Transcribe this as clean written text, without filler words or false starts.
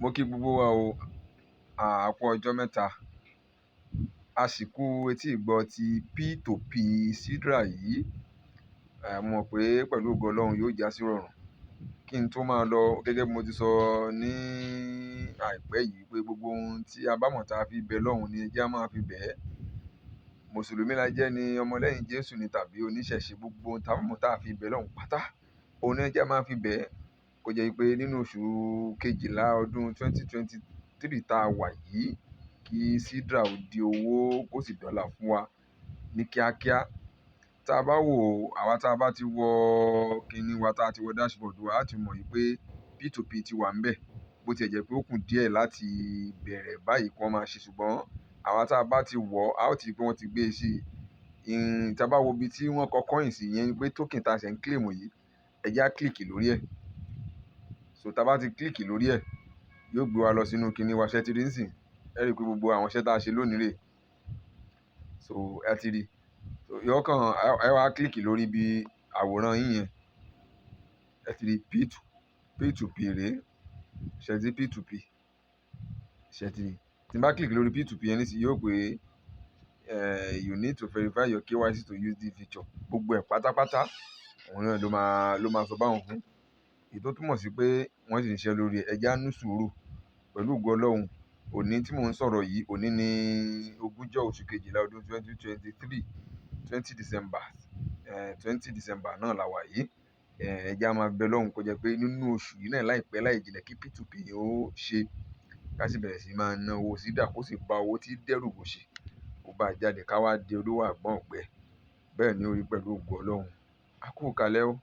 Mo kí gbogbo wa o, kú ọjọ́ mẹ́ta. Àsìkò etí ìgbọ́ ti P2P Sidra yìí, mo mọ̀ pé pẹ̀lú ògo Ọlọ́run yóò já sí rọrùn. Kí n tó máa lọ, gẹ́gẹ́ bí mo ti sọ ní àìpẹ́ yìí pé gbogbo ohun tí a bá mọ̀ tá a fi bẹ lọ́hùn ni ẹ jẹ́ á máa fi bẹ̀ ẹ́. Mùsùlùmí la jẹ́ ni, ọmọlẹ́yìn Jésù ni tàbí oníṣẹ̀ṣe, gbogbo ohun tá a bá mọ̀ tá a fi bẹ lọ́hùn pátá, òun ni ẹ jẹ́ á máa fi bẹ̀ ẹ́. Kó jẹ́ pé nínú oṣù kejìlá ọdún 2023 tá a wà yìí, kí Sidra ó di owó kó sì dọ́là fún wa ní kíákíá. Tá a bá wò àwa tá a bá ti wọ kíní wa, tá a ti wọ dashboard wa, a ti mọ̀ pé P2P ti wà ńbẹ̀. Bó ti ẹ̀ jẹ́ pé ó kù díẹ̀ láti bẹ̀rẹ̀ báyìí kí wọ́n máa ṣe, ṣùgbọ́n àwa tá a bá ti wọ̀, a ó ti rí pé wọ́n ti gbé e sí tá a bá wo ibi tí wọ́n kọ coin sí yẹn pé token tá a ṣe ń claim yìí, ẹ jẹ́ á click lórí ẹ̀. So tá a bá ti click lórí ẹ̀, yóò gbé wa lọ sínú kíní wa, ṣẹ́ ti rí nísìnyí. Ẹ rí i pé gbogbo àwọn iṣẹ́ tá a ṣe lónìí rè. So ẹ ti rí. So yóò kàn, ẹ wá click lórí ibi àwòrán yín yẹn. Ẹ ti rí P2P rè. Ṣẹ́ ti P2P. Ṣẹ́ ti rí. Tí n bá click lórí P2P yẹn nísìnyí, yóò pé you need to verify your KYC to use this feature. Gbogbo ẹ̀ pátápátá òun náà ló máa sọ báwọn fún. Èyí tó túmọ̀ sí pé wọ́n sì ń ṣiṣẹ́ lórí ẹ̀. Ẹ jẹ́ á ní sùúrù pẹ̀lú ògo Ọlọ́run. Òní tí mò ń sọ̀rọ̀ yìí, òní ni 20 oṣù kejìlá ọdún 2023, 20 December náà la wà yìí. Ẹ jẹ́ á máa bẹ lọ́hùn kó jẹ́ pé nínú oṣù yìí náà láìpẹ́ láì jìnnà kí P2P yẹn ó ṣe. Ká sì bẹ̀rẹ̀ sí máa ná owó Sidra kó sì bá owó tí dẹ́rù bòṣì kó bá jáde ká wá di olówó àgbọ̀n ọ̀gbẹ. Bẹ́ẹ̀ ni ó rí pẹ̀lú ògo Ọlọ́run. A kú ìkàlẹ̀ o.